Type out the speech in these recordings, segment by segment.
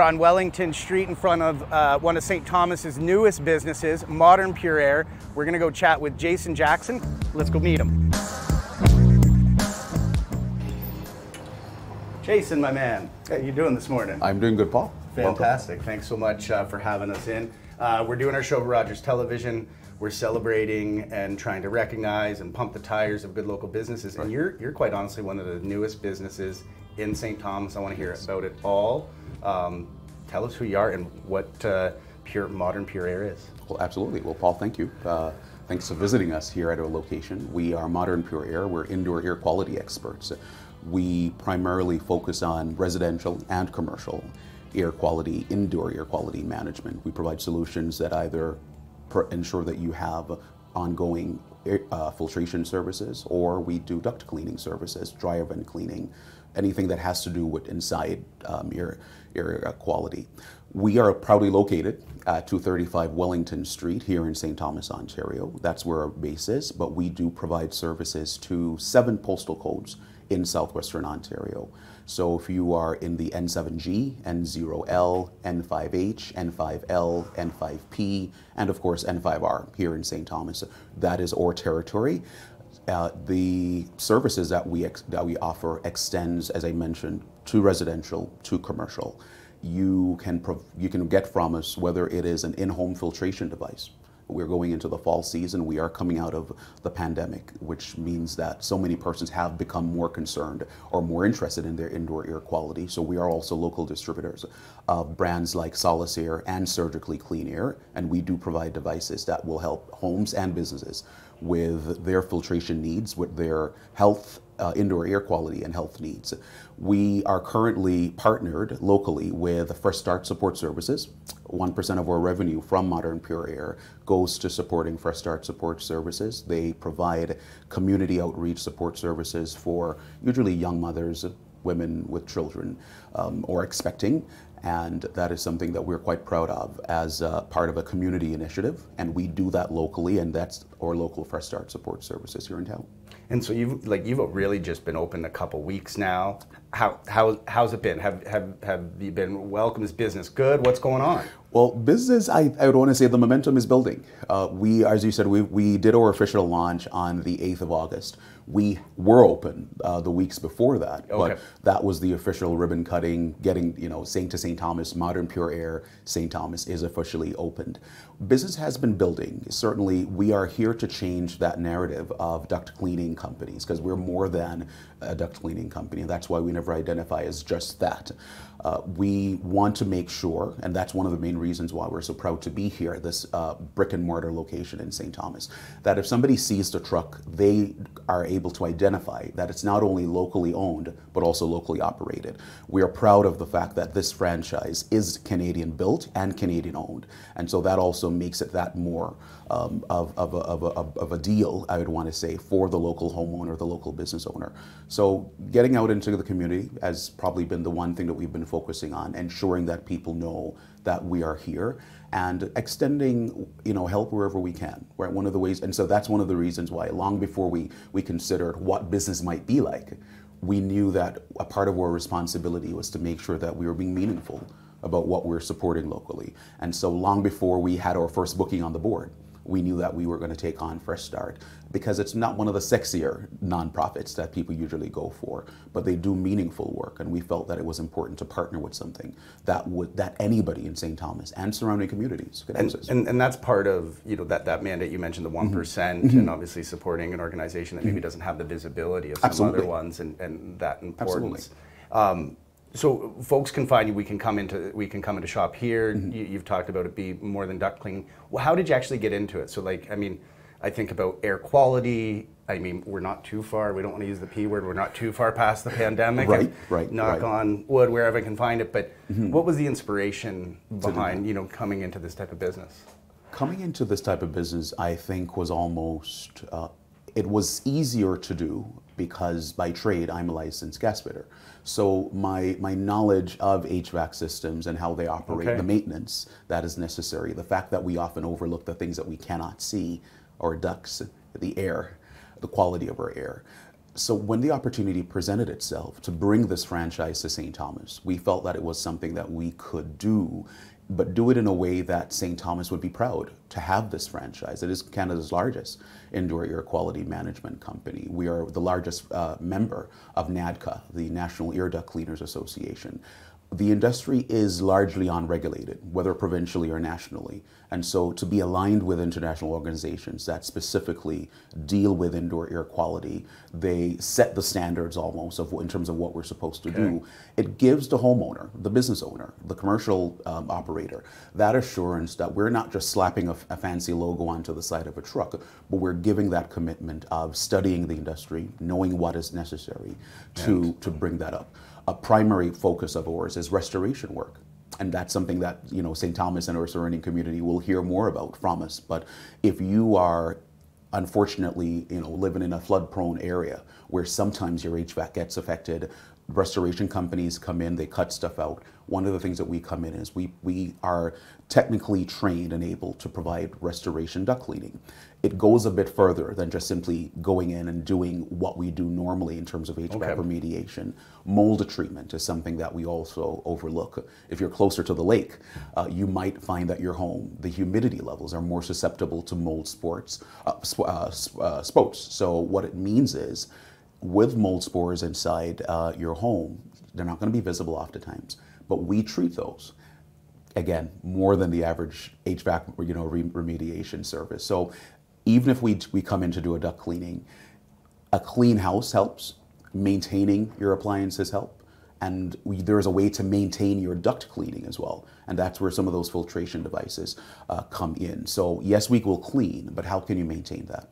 We're on Wellington Street in front of one of St. Thomas's newest businesses, Modern Purair. We're gonna go chat with Jason Jackson. Let's go meet him. Jason, my man, how you doing this morning? I'm doing good, Paul. Fantastic. Welcome. Thanks so much for having us in. We're doing our show for Rogers Television. We're celebrating and trying to recognize and pump the tires of good local businesses. Right. And you're quite honestly one of the newest businesses in St. Thomas. I want to hear about it all. Tell us who you are and what Modern Purair is. Well, absolutely. Well, Paul, thank you. Thanks for visiting us here at our location. We are Modern Purair. We're indoor air quality experts. We primarily focus on residential and commercial air quality, indoor air quality management. We provide solutions that either ensure that you have ongoing filtration services, or we do duct cleaning services, dryer vent cleaning, anything that has to do with inside air quality. We are proudly located at 235 Wellington Street here in St. Thomas, Ontario. That's where our base is, but we do provide services to 7 postal codes in southwestern Ontario. So if you are in the N7G, N0L, N5H, N5L, N5P, and of course N5R here in St. Thomas, that is our territory. The services that we offer extends, as I mentioned, to residential, to commercial. You can get from us whether it is an in-home filtration device. We're going into the fall season. We are coming out of the pandemic, which means that so many persons have become more concerned or more interested in their indoor air quality. So we are also local distributors of brands like Solace Air and Surgically Clean Air, and we do provide devices that will help homes and businesses with their filtration needs, with their health, indoor air quality and health needs. We are currently partnered locally with Fresh Start Support Services. 1% of our revenue from Modern Purair goes to supporting Fresh Start Support Services. They provide community outreach support services for usually young mothers, women with children or expecting. And that is something that we're quite proud of as part of a community initiative. And we do that locally, and that's our local Fresh Start Support Services here in town. And so you've really just been open a couple weeks now. How's it been? Have you been welcome? Is business good? What's going on? Well, business, I would want to say the momentum is building. We, as you said, we did our official launch on the 8th of August. We were open the weeks before that, okay. But that was the official ribbon cutting, getting, saying to St. Thomas, Modern Purair, St. Thomas is officially opened. Business has been building. Certainly, we are here to change that narrative of duct cleaning companies, because we're more than a duct cleaning company, and that's why we never identify as just that. We want to make sure, and that's one of the main reasons why we're so proud to be here at this brick and mortar location in St. Thomas, that if somebody sees the truck, they are able to identify that it's not only locally owned, but also locally operated. We are proud of the fact that this franchise is Canadian built and Canadian owned. And so that also makes it that more of a deal, I would want to say, for the local homeowner, the local business owner. So getting out into the community has probably been the one thing that we've been focusing on, ensuring that people know that we are here and extending, help wherever we can. Right, one of the ways, and so that's one of the reasons why, long before we considered what business might be like, we knew that a part of our responsibility was to make sure that we were being meaningful about what we're supporting locally. And so long before we had our first booking on the board, we knew that we were going to take on Fresh Start, because it's not one of the sexier nonprofits that people usually go for, but they do meaningful work, and we felt that it was important to partner with something that anybody in St. Thomas and surrounding communities could access. And that's part of that mandate you mentioned, the 1%, mm-hmm. and obviously supporting an organization that maybe mm-hmm. doesn't have the visibility of some Absolutely. Other ones and that importance. Absolutely. So folks can find you. We can come into shop here. Mm-hmm. You've talked about it be more than duct cleaning. Well, how did you actually get into it? So I think about air quality. We're not too far. We don't want to use the P word. We're not too far past the pandemic. Right. Knock on wood, wherever I can find it. But mm-hmm. what was the inspiration behind coming into this type of business? Coming into this type of business, I think, was almost. It was easier to do because by trade I'm a licensed gas fitter. So my knowledge of HVAC systems and how they operate, okay. the maintenance that is necessary, the fact that we often overlook the things that we cannot see, our ducts, the air, the quality of our air. So when the opportunity presented itself to bring this franchise to St. Thomas, we felt that it was something that we could do, but do it in a way that St. Thomas would be proud to have this franchise. It is Canada's largest indoor air quality management company. We are the largest member of NADCA, the National Air Duct Cleaners Association. The industry is largely unregulated, whether provincially or nationally. And so to be aligned with international organizations that specifically deal with indoor air quality, they set the standards almost in terms of what we're supposed to do. It gives the homeowner, the business owner, the commercial operator, that assurance that we're not just slapping a fancy logo onto the side of a truck, but we're giving that commitment of studying the industry, knowing what is necessary to bring that up. A primary focus of ours is restoration work. And that's something that, you know, St. Thomas and our surrounding community will hear more about from us. But if you are, unfortunately, you know, living in a flood-prone area where sometimes your HVAC gets affected, restoration companies come in, they cut stuff out. One of the things that we come in is we are technically trained and able to provide restoration duct cleaning. It goes a bit further than just simply going in and doing what we do normally in terms of HVAC remediation. Mold treatment is something that we also overlook. If you're closer to the lake, you might find that your home, the humidity levels are more susceptible to mold spots. So what it means is, with mold spores inside your home, they're not going to be visible oftentimes, but we treat those. Again, more than the average HVAC, you know, remediation service. So even if we come in to do a duct cleaning, a clean house helps, maintaining your appliances help, and there is a way to maintain your duct cleaning as well. And that's where some of those filtration devices come in. So yes, we will clean, but how can you maintain that?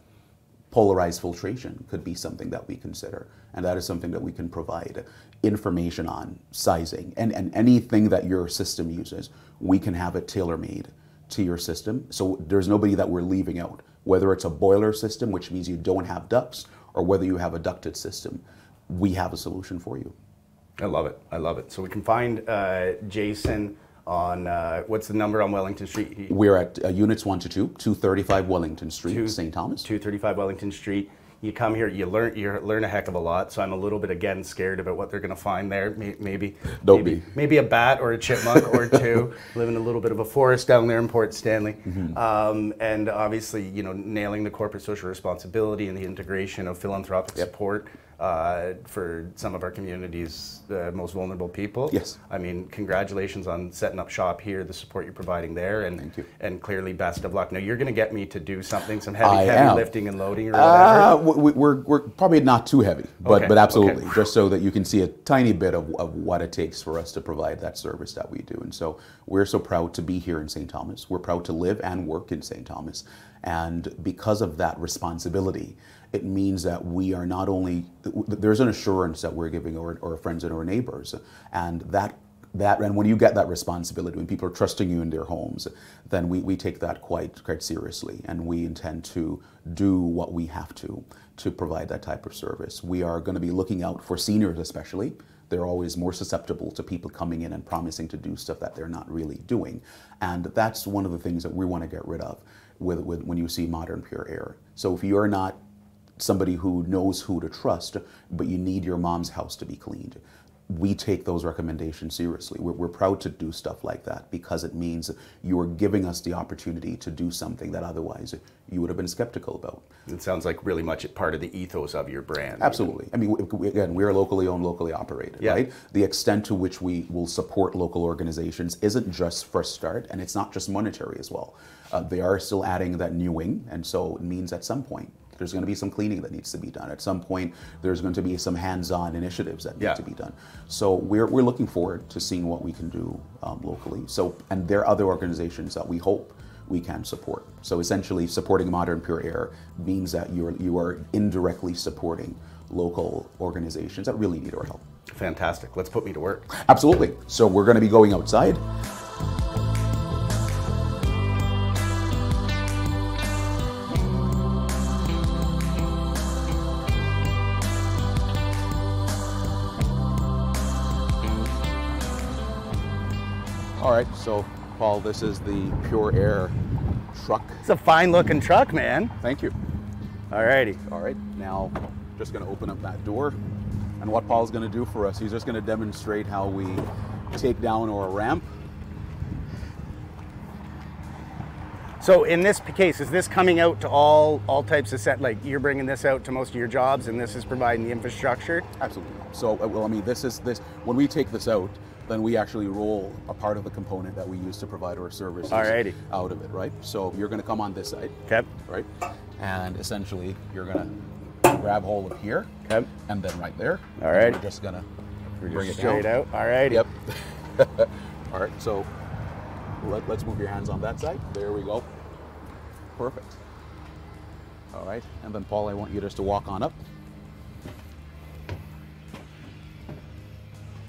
Polarized filtration could be something that we consider, and that is something that we can provide information on, sizing, and anything that your system uses, we can have it tailor-made to your system. So there's nobody that we're leaving out, whether it's a boiler system, which means you don't have ducts, or whether you have a ducted system, we have a solution for you. I love it. I love it. So we can find Jason on, what's the number on Wellington Street? We're at units 1 to 2, 235 Wellington Street, St. Thomas. 235 Wellington Street. You come here, you learn a heck of a lot. So I'm a little bit, again, scared about what they're going to find there. Maybe a bat or a chipmunk or two. Live in a little bit of a forest down there in Port Stanley. And obviously, you know, nailing the corporate social responsibility and the integration of philanthropic support for some of our community's most vulnerable people. Yes. I mean, congratulations on setting up shop here, the support you're providing there, and thank you. And clearly best of luck. Now you're going to get me to do something, some heavy lifting and loading or whatever. We're probably not too heavy, but absolutely, just so that you can see a tiny bit of what it takes for us to provide that service that we do. And so we're so proud to be here in St. Thomas. We're proud to live and work in St. Thomas. And because of that responsibility, it means that we are not only, there's an assurance that we're giving our friends and our neighbors, and and when you get that responsibility, when people are trusting you in their homes, then we take that quite seriously, and we intend to do what we have to provide that type of service. We are going to be looking out for seniors especially. They're always more susceptible to people coming in and promising to do stuff that they're not really doing. And that's one of the things that we want to get rid of with when you see Modern Purair. So if you're not somebody who knows who to trust, but you need your mom's house to be cleaned, we take those recommendations seriously. We're proud to do stuff like that because it means you are giving us the opportunity to do something that otherwise you would have been skeptical about. It sounds like really much part of the ethos of your brand. Absolutely. I mean, again, we're locally owned, locally operated, right? The extent to which we will support local organizations isn't just for start, and it's not just monetary as well. They are still adding that new wing, and so it means at some point there's going to be some cleaning that needs to be done. At some point, there's going to be some hands-on initiatives that need to be done. So we're looking forward to seeing what we can do locally. So, and there are other organizations that we hope we can support. So essentially, supporting Modern Purair means that you are indirectly supporting local organizations that really need our help. Fantastic. Let's put me to work. Absolutely. So we're going to be going outside. All right, so Paul, this is the Purair truck. It's a fine looking truck, man. Thank you. Alrighty. All right, now just going to open up that door. And what Paul's going to do for us, he's just going to demonstrate how we take down our ramp. So in this case, is this coming out to all types of set? Like you're bringing this out to most of your jobs, and this is providing the infrastructure? Absolutely. So, well, I mean, this when we take this out, then we actually roll a part of the component that we use to provide our services Alrighty. out of it, right? So you're going to come on this side, Okay. right? And essentially, you're going to grab hold of here, Okay. and then right there. All right. We're just going to bring it Straight down. out. All right. Yep. All right. So let's move your hands on that side. There we go. Perfect. All right. And then Paul, I want you just to walk on up.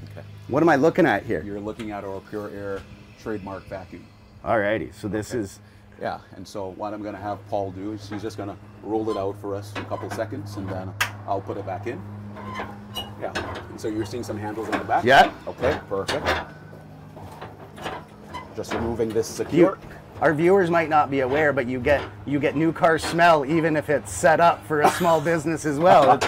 Okay. What am I looking at here? You're looking at our Pure Air trademark vacuum. Alrighty. So this is. Yeah. And so what I'm going to have Paul do is he's just going to roll it out for us for a couple seconds, and then I'll put it back in. Yeah. And so you're seeing some handles in the back? Yeah. Okay. Perfect. Just removing this secure. Our viewers might not be aware, but you get new car smell even if it's set up for a small business as well.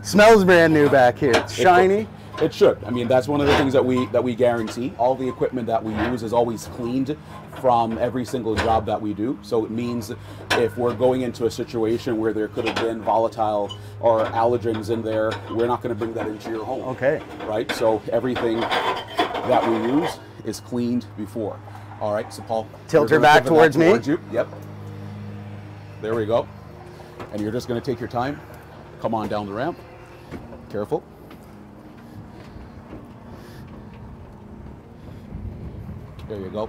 Smells brand new back here. It's shiny. It should. I mean, that's one of the things that we guarantee. All the equipment that we use is always cleaned from every single job that we do. So it means if we're going into a situation where there could have been volatile or allergens in there, we're not going to bring that into your home. Okay. Right? So everything that we use is cleaned before. All right, so Paul, tilt her back towards me. You. Yep. There we go. And you're just going to take your time. Come on down the ramp. Careful. There you go.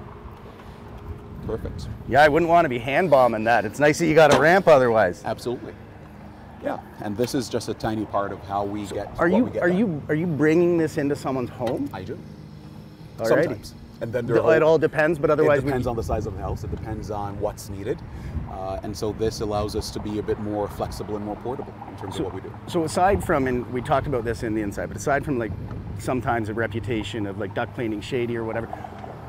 Perfect. Yeah, I wouldn't want to be hand bombing that. It's nice that you got a ramp otherwise. Absolutely. Yeah, and this is just a tiny part of how we get. Are you bringing this into someone's home? I do. Alrighty. Sometimes. And then it all depends, but otherwise it depends on the size of the house. It depends on what's needed, and so this allows us to be a bit more flexible and more portable in terms of what we do. So aside from, and we talked about this in the inside, but aside from like sometimes a reputation of like duct cleaning shady or whatever,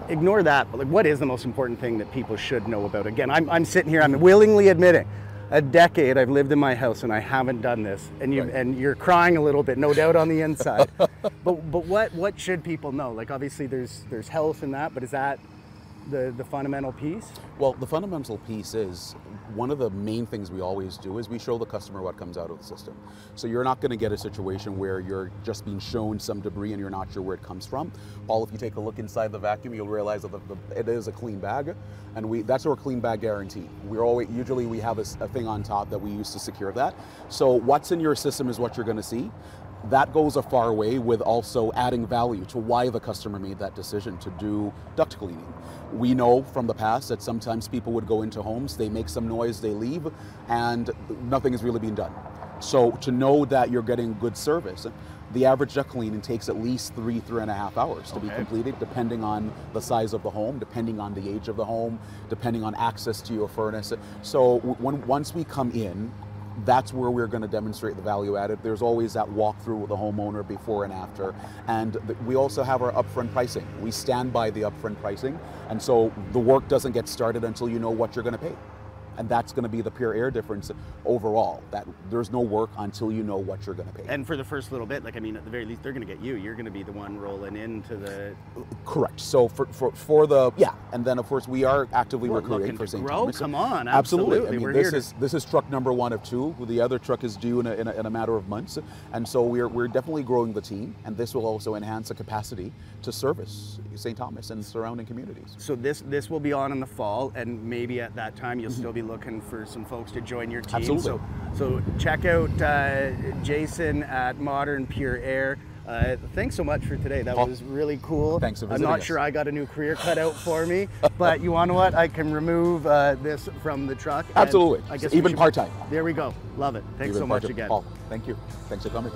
ignore that. But like, what is the most important thing that people should know about? Again, I'm sitting here, I'm willingly admitting, a decade I've lived in my house and I haven't done this, and you're crying a little bit, no doubt, on the inside. but what should people know? Like obviously there's health in that, but is that the fundamental piece? Well, the fundamental piece is one of the main things we always do is we show the customer what comes out of the system. So you're not going to get a situation where you're just being shown some debris and you're not sure where it comes from. Paul, if you take a look inside the vacuum, you'll realize that it is a clean bag, and that's our clean bag guarantee. Usually we have a thing on top that we use to secure that. So what's in your system is what you're going to see. That goes a far way with also adding value to why the customer made that decision to do duct cleaning. We know from the past that sometimes people would go into homes, they make some noise, they leave, and nothing is really being done. So to know that you're getting good service, the average duct cleaning takes at least 3.5 hours to be completed, depending on the size of the home, depending on the age of the home, depending on access to your furnace. So once we come in, that's where we're going to demonstrate the value added. There's always that walkthrough with the homeowner before and after. And we also have our upfront pricing. We stand by the upfront pricing. And so the work doesn't get started until you know what you're going to pay. And that's going to be the Pure Air difference overall, that there's no work until you know what you're going to pay. And for the first little bit, like, I mean, at the very least, they're going to get you. You're going to be the one rolling into the... Correct. So for the, yeah, and then of course we are actively recruiting for St. Thomas. Come on, absolutely. I mean, this is truck number 1 of 2. The other truck is due in a matter of months. And so we're definitely growing the team, and this will also enhance the capacity to service St. Thomas and surrounding communities. So this will be on in the fall, and maybe at that time you'll still be looking for some folks to join your team. Absolutely. So check out Jason at Modern Pure Air. Thanks so much for today. That was really cool. Thanks for visiting I'm not us. sure I got a new career cut out for me, but you want to know what? I can remove this from the truck. Absolutely. I guess even part-time. There we go. Love it. Thanks so much again. Paul, thank you. Thanks for coming.